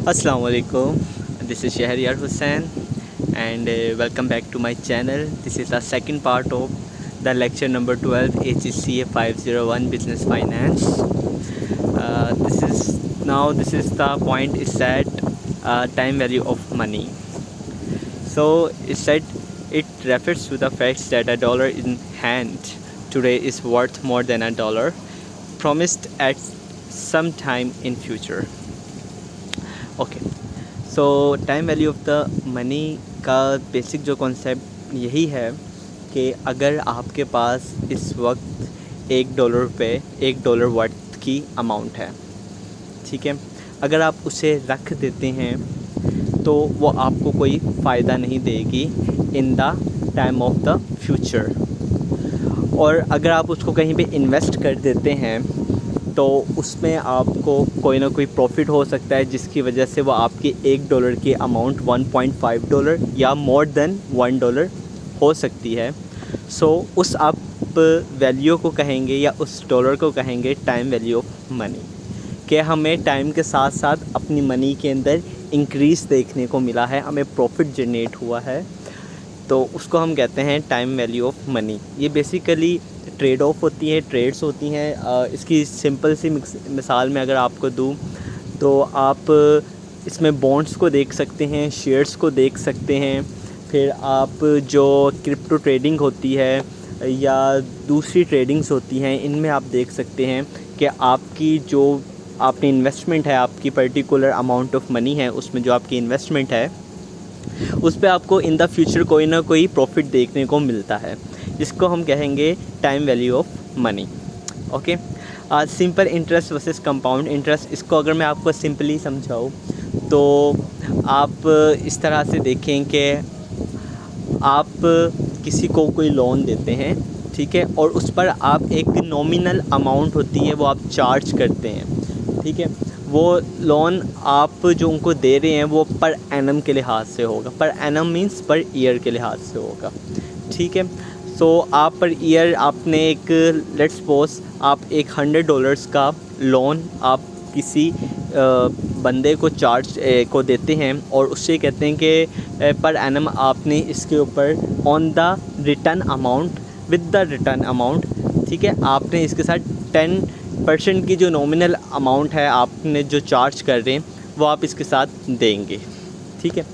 Assalamu alaikum. This is Shahriyar Hussain and welcome back to my channel. This is the second part of the lecture number 12 HCA 501 Business Finance. This is the point is that time value of money. So it said it refers to the fact that a dollar in hand today is worth more than a dollar promised at some time in future. Okay, so time value of the money का basic जो concept यही है कि अगर आपके पास इस वक्त $1 पे $1 वर्थ की अमाउंट है, ठीक है, अगर आप उसे रख देते हैं तो वो आपको कोई फ़ायदा नहीं देगी in the time of the future. और अगर आप उसको कहीं पे इन्वेस्ट कर देते हैं तो उसमें आपको कोई ना कोई प्रॉफिट हो सकता है, जिसकी वजह से वो आपकी $1 की अमाउंट $1.5 या मोर देन $1 हो सकती है। सो उस आप वैल्यू को कहेंगे या उस डॉलर को कहेंगे टाइम वैल्यू ऑफ मनी, कि हमें टाइम के साथ साथ अपनी मनी के अंदर इंक्रीज़ देखने को मिला है, हमें प्रॉफिट जनरेट हुआ है, तो उसको हम कहते हैं टाइम वैल्यू ऑफ मनी। ये बेसिकली ट्रेड ऑफ होती है, ट्रेड्स होती हैं। इसकी सिंपल सी मिसाल में अगर आपको दूँ तो आप इसमें बॉन्ड्स को देख सकते हैं, शेयर्स को देख सकते हैं, फिर आप जो क्रिप्टो ट्रेडिंग होती है या दूसरी ट्रेडिंग्स होती हैं, इनमें आप देख सकते हैं कि आपकी जो आपने इन्वेस्टमेंट है, आपकी पर्टिकुलर अमाउंट ऑफ मनी है, उसमें जो आपकी इन्वेस्टमेंट है उस पे आपको इन द फ्यूचर कोई ना कोई प्रॉफिट देखने को मिलता है, जिसको हम कहेंगे time value of money. Okay, simple interest versus compound interest, इसको अगर मैं आपको सिंपली समझाऊँ तो आप इस तरह से देखें कि आप किसी को कोई लोन देते हैं, ठीक है, और उस पर आप एक नॉमिनल अमाउंट होती है वो आप चार्ज करते हैं, ठीक है। वो लोन आप जो उनको दे रहे हैं वो पर एनम के लिहाज से होगा, per annum means per year के लिहाज से होगा, ठीक है। सो आप पर ईयर आपने एक लेट्स सपोज आप एक $100 का लोन आप किसी बंदे को को देते हैं और उससे कहते हैं कि पर एनम आपने इसके ऊपर on the return amount with the return amount, ठीक है, आपने इसके साथ 10% की जो नॉमिनल अमाउंट है आपने जो चार्ज कर रहे हैं वो आप इसके साथ देंगे, ठीक है।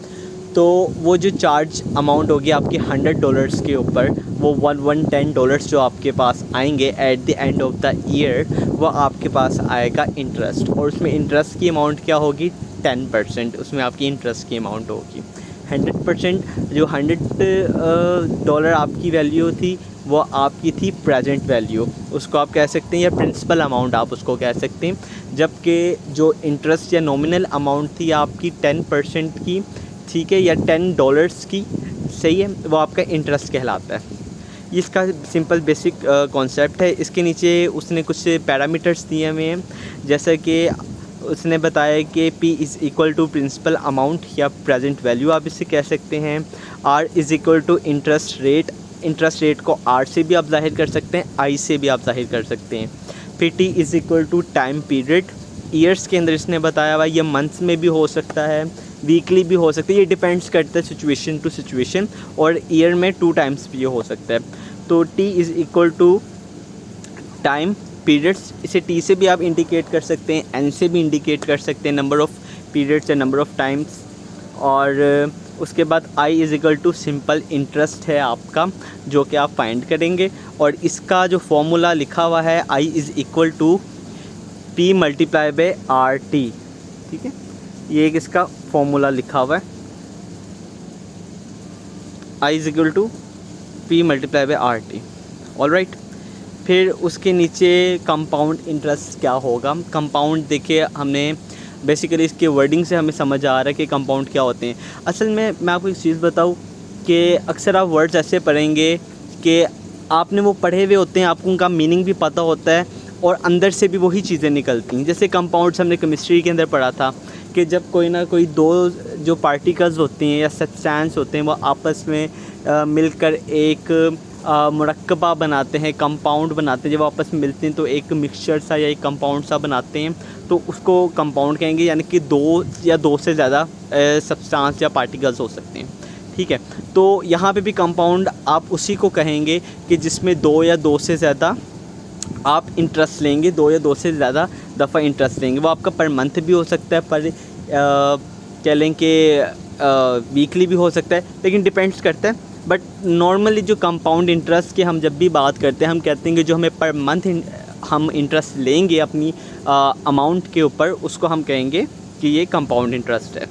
तो वो जो चार्ज अमाउंट होगी आपके $100 के ऊपर, वो $110 जो आपके पास आएंगे at the end of the year, वो आपके पास आएगा इंटरेस्ट, और उसमें इंटरेस्ट की अमाउंट क्या होगी 10%, उसमें आपकी इंटरेस्ट की अमाउंट होगी 100%। जो $100 आपकी वैल्यू थी वो आपकी थी प्रेजेंट वैल्यू, उसको आप कह सकते हैं, या प्रिंसिपल अमाउंट आप उसको कह सकते हैं, जबकि जो इंटरेस्ट या नॉमिनल अमाउंट थी आपकी 10% की, ठीक है, या $10 की, सही है, वो आपका इंटरेस्ट कहलाता है। इसका सिंपल बेसिक कॉन्सेप्ट है। इसके नीचे उसने कुछ पैरामीटर्स दिए हुए हैं, जैसे कि उसने बताया कि P is equal to principal amount या प्रेजेंट वैल्यू आप इसे कह सकते हैं। R is equal to interest rate, interest rate को R से भी आप ज़ाहिर कर सकते हैं, I से भी आप ज़ाहिर कर सकते हैं। फिर T is equal to time period, years के अंदर इसने बताया हुआ, ये मंथ्स में भी हो सकता है, वीकली भी हो सकता है, ये डिपेंड्स करता है सिचुएशन टू सिचुएशन, और ईयर में 2 टाइम्स भी ये हो सकता है। तो T is equal to time periods, इसे T से भी आप इंडिकेट कर सकते हैं, N से भी इंडिकेट कर सकते हैं, नंबर ऑफ़ पीरियड्स या नंबर ऑफ़ टाइम्स। और उसके बाद I is equal to simple interest है आपका, जो कि आप फाइंड करेंगे, और इसका जो फॉर्मूला लिखा हुआ है I is equal to P multiply by RT, ठीक है, ये एक इसका फॉर्मूला लिखा हुआ है, I is equal to P multiply by RT, alright. फिर उसके नीचे कंपाउंड इंटरेस्ट क्या होगा। कंपाउंड देखिए, हमने बेसिकली इसके वर्डिंग से हमें समझ आ रहा है कि कंपाउंड क्या होते हैं। असल में मैं आपको एक चीज़ बताऊं कि अक्सर आप वर्ड्स ऐसे पढ़ेंगे कि आपने वो पढ़े हुए होते हैं, आपको उनका मीनिंग भी पता होता है और अंदर से भी वही चीज़ें निकलती हैं। जैसे कंपाउंड्स हमने केमिस्ट्री के अंदर पढ़ा था कि जब कोई ना कोई दो जो पार्टिकल्स होते हैं या सब्सटेंस होते हैं वो आपस में मिलकर एक मुरक्कबा बनाते हैं, कंपाउंड बनाते हैं, जब आपस में मिलते हैं तो एक मिक्सचर सा या एक कंपाउंड सा बनाते हैं, तो उसको कंपाउंड कहेंगे, यानी कि 2 या 2 से ज़्यादा सब्सटेंस या पार्टिकल्स हो सकते हैं। ठीक है, तो यहाँ पे भी कंपाउंड आप उसी को कहेंगे कि जिसमें 2 या 2 से ज़्यादा आप इंटरेस्ट लेंगे, 2 या 2 से ज़्यादा दफ़ा इंटरेस्ट लेंगे। वो आपका पर मंथ भी हो सकता है, पर कह लें कि वीकली भी हो सकता है, लेकिन डिपेंड्स करता है। बट नॉर्मली जो कंपाउंड इंटरेस्ट की हम जब भी बात करते हैं, हम कहते हैं कि जो हमें पर मंथ हम इंटरेस्ट लेंगे अपनी अमाउंट के ऊपर, उसको हम कहेंगे कि ये कंपाउंड इंटरेस्ट है।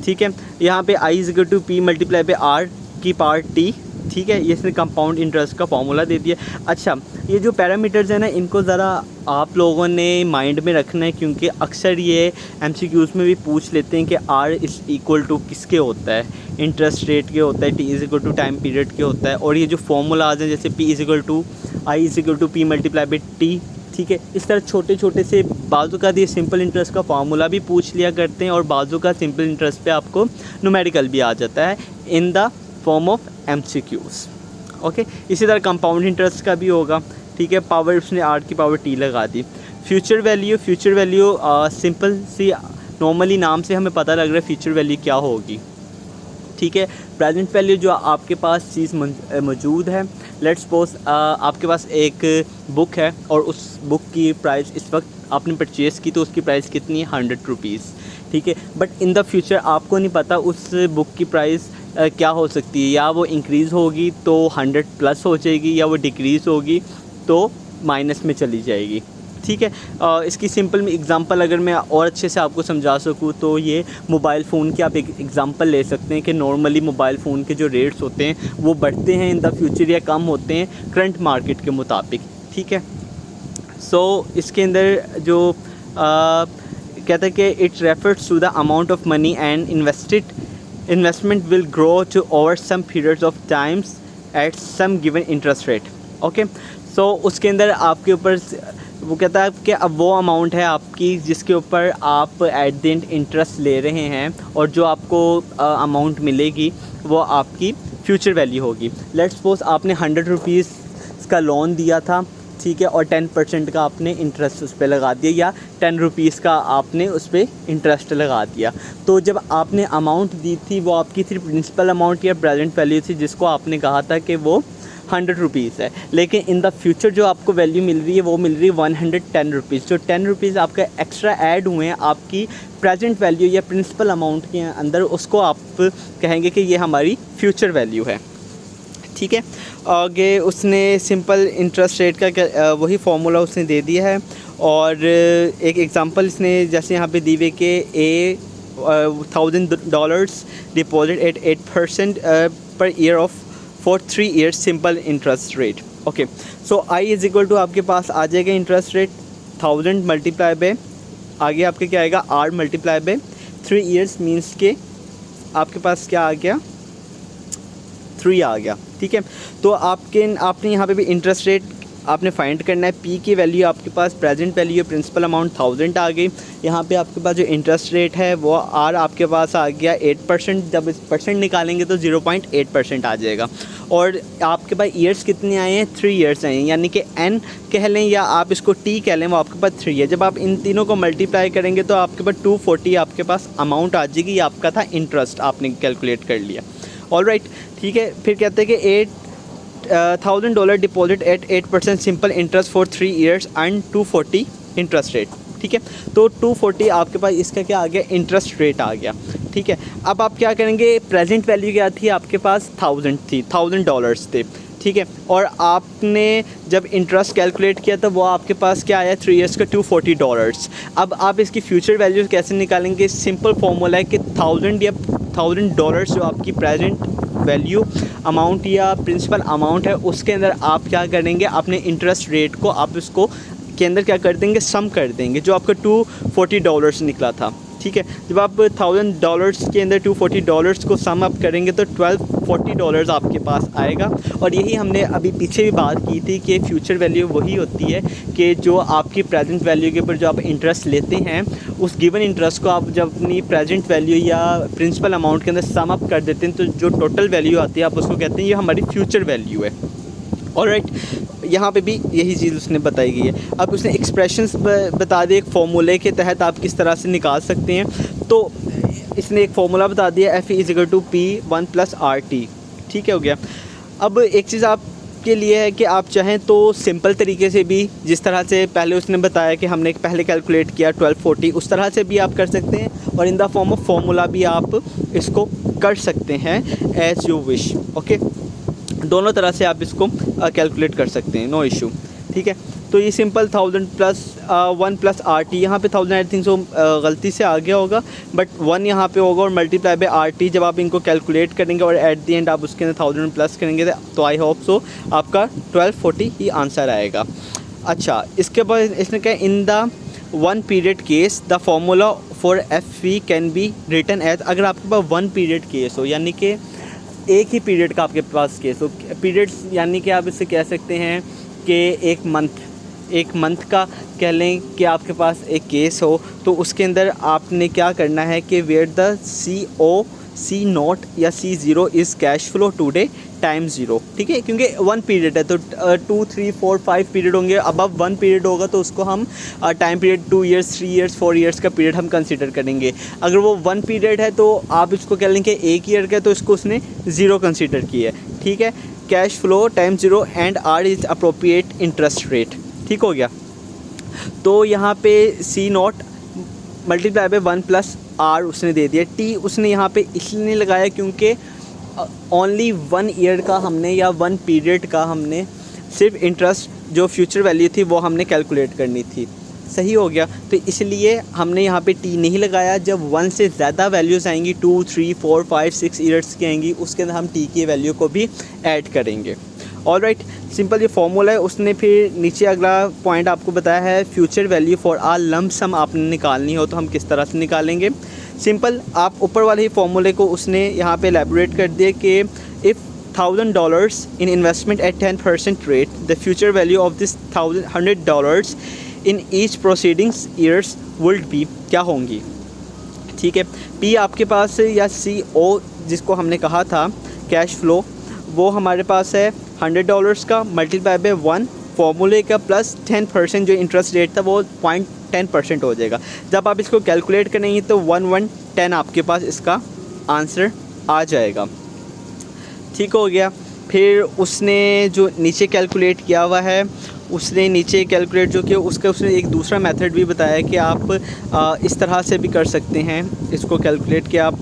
ठीक है, यहाँ पे I = P मल्टीप्लाई पे R की पावर T। ठीक है, ये इसने कंपाउंड इंटरेस्ट का फॉर्मूला दे दिया। अच्छा, ये जो पैरामीटर्स हैं ना, इनको ज़रा आप लोगों ने माइंड में रखना है, क्योंकि अक्सर ये MCQs में भी पूछ लेते हैं कि R = किसके होता है, इंटरेस्ट रेट के होता है, T = टाइम पीरियड के होता है। और ये जो फॉर्मूलाज हैं, जैसे P = I = P मल्टीप्लाई पे T। ठीक है, इस तरह छोटे छोटे से बाजू का ये सिंपल इंटरेस्ट का फार्मूला भी पूछ लिया करते हैं, और बाजू का सिंपल इंटरेस्ट पे आपको न्यूमेरिकल भी आ जाता है in the form of MCQs। Okay, इसी तरह कंपाउंड इंटरेस्ट का भी होगा। ठीक है, पावर उसने R की पावर T लगा दी। फ्यूचर वैल्यू सिंपल सी, नॉर्मली नाम से हमें पता लग रहा है फ्यूचर वैल्यू क्या होगी। ठीक है, प्रेजेंट वैल्यू जो आपके पास चीज़ मौजूद है, लेट्स सपोज आपके पास एक बुक है और उस बुक की प्राइस इस वक्त आपने परचेज़ की, तो उसकी प्राइस कितनी है, 100 रुपीज़। ठीक है, बट इन द फ्यूचर आपको नहीं पता उस बुक की प्राइस क्या हो सकती है, या वो इंक्रीज़ होगी तो 100+ हो जाएगी, या वो डिक्रीज़ होगी तो माइनस में चली जाएगी। ठीक है, इसकी सिंपल एग्ज़ाम्पल अगर मैं और अच्छे से आपको समझा सकूँ, तो ये मोबाइल फ़ोन की आप एक एग्ज़ाम्पल ले सकते हैं कि नॉर्मली मोबाइल फ़ोन के जो रेट्स होते हैं वो बढ़ते हैं इन द फ्यूचर या कम होते हैं करंट मार्केट के मुताबिक। ठीक है, सो इसके अंदर जो कहता है कि it refers to the amount of money and investment will grow to over some periods of times at some given interest rate. Okay, so उसके अंदर आपके ऊपर वो कहता है कि अब वो अमाउंट है आपकी जिसके ऊपर आप एट द एंड इंटरेस्ट ले रहे हैं, और जो आपको अमाउंट मिलेगी वो आपकी फ्यूचर वैल्यू होगी। लेट्स सपोज आपने 100 रुपीज़ का लोन दिया था। ठीक है, और 10% का आपने इंटरेस्ट उस पर लगा दिया, या 10 रुपीज़ का आपने उस पर इंटरेस्ट लगा दिया। तो जब आपने अमाउंट दी थी वो आपकी थी प्रिंसिपल अमाउंट या प्रेजेंट वैल्यू थी, जिसको आपने कहा था कि वो 100 रुपीज़ है, लेकिन इन द फ्यूचर जो आपको वैल्यू मिल रही है वो मिल रही है 110 रुपीज़। जो 10 रुपीज़ आपका एक्स्ट्रा ऐड हुए हैं आपकी प्रेजेंट वैल्यू या प्रिंसिपल अमाउंट के अंदर, उसको आप कहेंगे कि ये हमारी फ्यूचर वैल्यू है। ठीक है, आगे उसने सिंपल इंटरेस्ट रेट का वही फार्मूला उसने दे दिया है, और एक एग्ज़ाम्पल इसने जैसे यहाँ पे दी हुई कि $1,000 deposit eight 8% per year of for 3 years simple interest rate. Okay, so I = आपके पास आ जाएगा इंटरेस्ट रेट 1000 मल्टीप्लाई बाय, आगे आपके क्या आएगा, R multiply by 3 years means के आपके पास क्या आ गया, 3 आ गया। ठीक है, तो आपने यहाँ पे भी इंटरेस्ट रेट आपने फाइंड करना है। P की वैल्यू आपके पास प्रेजेंट वैल्यू प्रिंसिपल अमाउंट 1000 आ गई। यहाँ पे आपके पास जो इंटरेस्ट रेट है वो R आपके पास आ गया 8%। जब इस परसेंट निकालेंगे तो 0.8% आ जाएगा। और आपके पास ईयर्स कितने आए हैं, 3 ईयर्स आए हैं, यानी कि N कह लें या आप इसको T कह लें, वो आपके पास 3 है। जब आप इन तीनों को मल्टीप्लाई करेंगे तो आपके पास 240 आपके पास अमाउंट आ जाएगी। ये आपका था इंटरेस्ट, आपने कैलकुलेट कर लिया। ऑलराइट, ठीक है, फिर कहते हैं कि $1,000 deposit eight 8% simple interest for 3 years and 240 interest rate. ठीक है, तो 240 आपके पास इसका क्या आ गया, इंटरेस्ट रेट आ गया। ठीक है, अब आप क्या करेंगे, प्रेजेंट वैल्यू क्या थी आपके पास, 1000 थी, $1000 थे। ठीक है, और आपने जब इंटरेस्ट कैलकुलेट किया तो वो आपके पास क्या आया, 3 years का $240। अब आप इसकी फ्यूचर वैल्यू कैसे निकालेंगे, सिंपल फॉर्मूला है कि 1000 या $1000 जो आपकी प्रेजेंट वैल्यू अमाउंट या प्रिंसिपल अमाउंट है, उसके अंदर आप क्या करेंगे, अपने इंटरेस्ट रेट को आप इसको के अंदर क्या कर देंगे, सम कर देंगे, जो आपका $240 निकला था। ठीक है, जब आप $1000 के अंदर $240 को सम अप करेंगे तो $1240 आपके पास आएगा। और यही हमने अभी पीछे भी बात की थी कि फ्यूचर वैल्यू वही होती है कि जो आपकी प्रेजेंट वैल्यू के ऊपर जो आप इंटरेस्ट लेते हैं, उस गिवन इंटरेस्ट को आप जब अपनी प्रेजेंट वैल्यू या प्रिंसिपल अमाउंट के अंदर सम अप कर देते हैं तो जो टोटल वैल्यू आती है आप उसको कहते हैं ये हमारी फ्यूचर वैल्यू है। ऑलराइट, यहाँ पे भी यही चीज़ उसने बताई गई है। अब उसने एक्सप्रेशंस बता दिए, एक फॉर्मूले के तहत आप किस तरह से निकाल सकते हैं। तो इसने एक फार्मूला बता दिया, F is to P 1 + RT, ठीक है, हो गया। अब एक चीज़ आपके लिए है कि आप चाहें तो सिंपल तरीके से भी, जिस तरह से पहले उसने बताया कि हमने पहले कैलकुलेट किया 1240, उस तरह से भी आप कर सकते हैं, और in the form of formula भी आप इसको कर सकते हैं एज़ यू विश। ओके, दोनों तरह से आप इसको कैलकुलेट कर सकते हैं, नो इशू, ठीक है। तो ये सिंपल 1000 + 1 + RT, यहाँ पे 1000 आई थिंक सो गलती से आ गया होगा, बट 1 यहाँ पे होगा और मल्टीप्लाई बाय RT। जब आप इनको कैलकुलेट करेंगे और एट द एंड आप उसके अंदर 1000 प्लस करेंगे तो आई होप सो आपका 1240 ही आंसर आएगा। अच्छा, इसके बाद इसने कहा in the 1 period case the formula for FV can be written as, अगर आपके पास 1 पीरियड केस हो, यानी कि एक ही पीरियड का आपके पास केस हो, पीरियड्स यानी कि आप इससे कह सकते हैं कि एक मंथ का कह लें कि आपके पास एक केस हो, तो उसके अंदर आपने क्या करना है कि वेयर द C0 या C0 is cash flow today time 0, ठीक है, क्योंकि 1 पीरियड है तो 2, 3, 4, 5 पीरियड होंगे। अबव 1 पीरियड होगा तो उसको हम time period 2 years, 3 years, 4 years का पीरियड हम कंसीडर करेंगे। अगर वो 1 पीरियड है तो आप इसको कह लें कि 1 ईयर का, तो इसको उसने 0 कंसीडर किया है, ठीक है। Cash flow time 0 and R is appropriate interest rate, ठीक हो गया। तो यहाँ पे C0 मल्टीप्लाई बाय 1 + R उसने दे दिया। T उसने यहाँ पे इसलिए नहीं लगाया क्योंकि ओनली 1 ईयर का हमने या 1 पीरियड का हमने सिर्फ इंटरेस्ट जो फ्यूचर वैल्यू थी वो हमने कैलकुलेट करनी थी, सही हो गया। तो इसलिए हमने यहाँ पे T नहीं लगाया। जब 1 से ज़्यादा वैल्यूज़ आएंगी, 2, 3, 4, 5, 6 ईयर्स की आएंगी, उसके अंदर हम T की वैल्यू को भी ऐड करेंगे। ऑलराइट, सिंपल ये फॉर्मूला है। उसने फिर नीचे अगला पॉइंट आपको बताया है future value for a lump sum आपने निकालनी हो तो हम किस तरह से निकालेंगे। सिंपल, आप ऊपर वाले ही फॉर्मूले को उसने यहाँ पे एलैबोरेट कर दिया कि if $1000 in investment at 10% rate the future value of this $100 in each proceedings years would be, क्या होंगी, ठीक है। P आपके पास या CO जिसको हमने कहा था कैश फ्लो, वो हमारे पास है $100 का मल्टीप्लाई बाय 1 फॉर्मूले का प्लस 10% जो इंटरेस्ट रेट था वो 0.10% हो जाएगा। जब आप इसको कैलकुलेट करेंगे तो 1110 आपके पास इसका आंसर आ जाएगा, ठीक हो गया। फिर उसने जो नीचे कैलकुलेट किया हुआ है, उसने नीचे कैलकुलेट जो किया उसका उसने एक दूसरा मेथड भी बताया कि आप इस तरह से भी कर सकते हैं इसको कैलकुलेट कि आप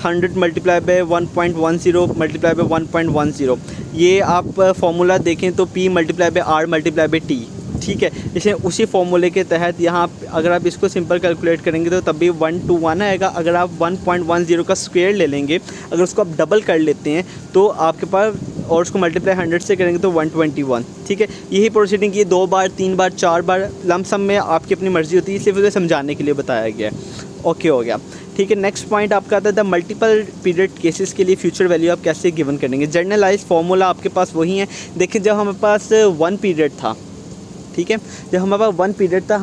100 मल्टीप्लाई बाय 1.10 मल्टीप्लाई बाय 1.10, ये आप फार्मूला देखें तो P multiply bye R multiply by T, ठीक है। इसे उसी फार्मूले के तहत यहाँ अगर आप इसको सिंपल कैलकुलेट करेंगे तो तब भी 1 to 1 आएगा। अगर आप 1.10 का स्क्वायर ले लेंगे, अगर उसको आप डबल कर लेते हैं तो आपके पास, और उसको मल्टीप्लाई 100 से करेंगे तो 121, ठीक है। यही प्रोसीडिंग ये 2 बार, 3 बार, 4 बार लमसम में आपकी अपनी मर्ज़ी होती है, सिर्फ उसे समझाने के लिए बताया गया है। ओके हो गया, ठीक है। नेक्स्ट पॉइंट आपका आता है द मल्टीपल पीरियड केसेस के लिए फ्यूचर वैल्यू आप कैसे गिवन करेंगे। जर्नलाइज फार्मूला आपके पास वही है। देखिए, जब हमारे पास 1 पीरियड था, ठीक है, जब हमारे पास 1 पीरियड था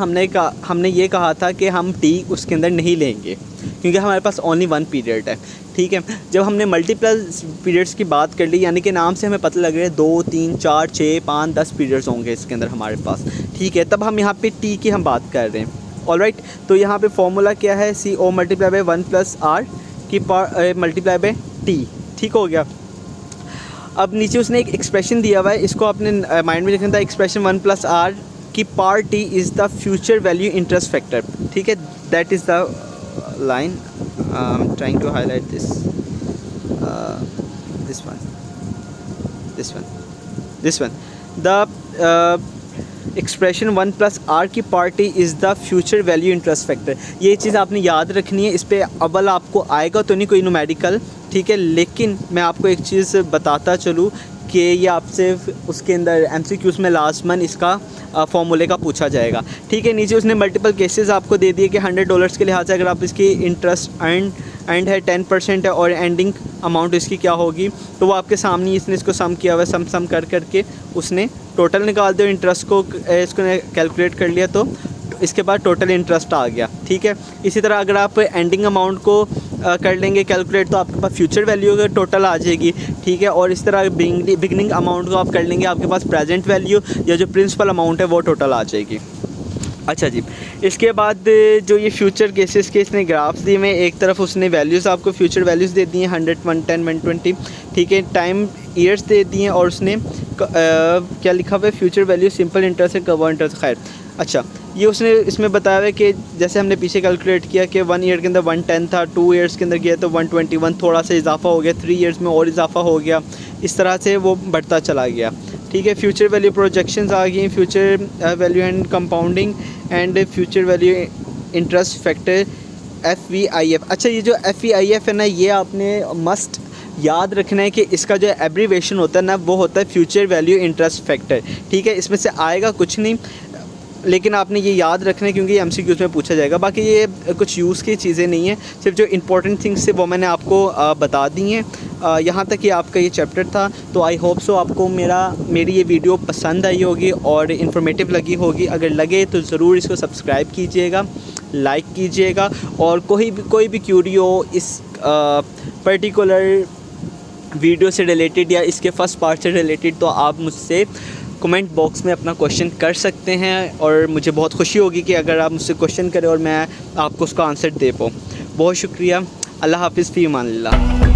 हमने ये कहा था कि हम T उसके अंदर नहीं लेंगे क्योंकि हमारे पास ओनली 1 पीरियड है, ठीक है। जब हमने मल्टीपल पीरियड्स की बात कर ली, यानी कि नाम से हमें पता लग रहा है 2, 3, 4, 6, 5, 10 पीरियड्स होंगे इसके अंदर हमारे पास, ठीक है। तब हम यहाँ पे T की हम बात कर रहे हैं, ऑलराइट। तो यहाँ पे फॉर्मूला क्या है, CO मल्टीप्लाई बाय 1 + R की मल्टीप्लाई बाय T, ठीक हो गया। अब नीचे उसने एक एक्सप्रेशन दिया हुआ है, इसको आपने माइंड में रखना था। एक्सप्रेशन 1 + R की power T is the future value interest factor, ठीक है। That is the line I am trying to highlight this one the expression 1 + R की power is the future value interest factor. ये चीज़ आपने याद रखनी है। इस पर अव्वल आपको आएगा तो नहीं कोई न्यूमेरिकल, ठीक है, लेकिन मैं आपको एक चीज़ बताता चलूँ कि ये आपसे उसके अंदर MCQs में लास्ट मंथ इसका फॉर्मूले का पूछा जाएगा, ठीक है। नीचे उसने मल्टीपल केसेस आपको दे दिए कि $100 के लिहाज से अगर आप इसकी इंटरेस्ट एंड है 10% है और एंडिंग अमाउंट इसकी क्या होगी, तो वो आपके सामने इसने इसको सम किया हुआ है। सम करके उसने टोटल निकाल दिया, इंटरेस्ट को इसको कैलकुलेट कर लिया तो इसके बाद टोटल इंटरेस्ट आ गया, ठीक है। इसी तरह अगर आप एंडिंग अमाउंट को कर लेंगे कैलकुलेट तो आपके पास फ्यूचर वैल्यू का टोटल आ जाएगी, ठीक है। और इस तरह बिगनिंग अमाउंट को आप कर लेंगे, आपके पास प्रेजेंट वैल्यू या जो प्रिंसिपल अमाउंट है वो टोटल आ जाएगी। अच्छा जी, इसके बाद जो ये फ्यूचर केसेस के इसने ग्राफ्स दिए हुए, एक तरफ उसने वैल्यूज़ आपको फ्यूचर वैल्यूज़ दे दी हैं 100, 110, 120, ठीक है। टाइम ईयर्स दे दिए हैं और उसने क्या लिखा हुआ है, फ्यूचर वैल्यू सिंपल इंटरेस्ट है, कवर इंटरेस्ट, खैर। अच्छा, ये उसने इसमें बताया हुआ है कि जैसे हमने पीछे कैलकुलेट किया कि 1 ईयर के अंदर 110 था, 2 ईयर्स के अंदर गया तो 121, थोड़ा सा इजाफा हो गया, 3 ईयर्स में और इजाफा हो गया, इस तरह से वो बढ़ता चला गया, ठीक है। फ्यूचर वैल्यू प्रोजेक्शंस आ गई, future value and compounding and future value interest factor FVIF। अच्छा, ये जो FVIF है ना, ये आपने मस्ट याद रखना है कि इसका जो एब्रीवेशन होता है ना वो होता है फ्यूचर वैल्यू इंटरेस्ट फैक्टर, ठीक है। इसमें से आएगा कुछ नहीं, लेकिन आपने ये याद रखना है क्योंकि MCQs में पूछा जाएगा। बाकी ये कुछ यूज़ की चीज़ें नहीं हैं, सिर्फ जो इंपॉर्टेंट थिंग्स थे वो मैंने आपको बता दी हैं। यहाँ तक कि आपका ये चैप्टर था, तो आई होप सो आपको मेरी ये वीडियो पसंद आई होगी और इन्फॉर्मेटिव लगी होगी। अगर लगे तो ज़रूर इसको सब्सक्राइब कीजिएगा, लाइक कीजिएगा, और कोई भी क्यूरी हो इस पर्टिकुलर वीडियो से रिलेटेड या इसके फर्स्ट पार्ट से रिलेटेड, तो आप मुझसे कमेंट बॉक्स में अपना क्वेश्चन कर सकते हैं और मुझे बहुत खुशी होगी कि अगर आप मुझसे क्वेश्चन करें और मैं आपको उसका आंसर दे पाऊँ। बहुत शुक्रिया। अल्लाह हाफ़िज़, फ़ी अमान अल्लाह।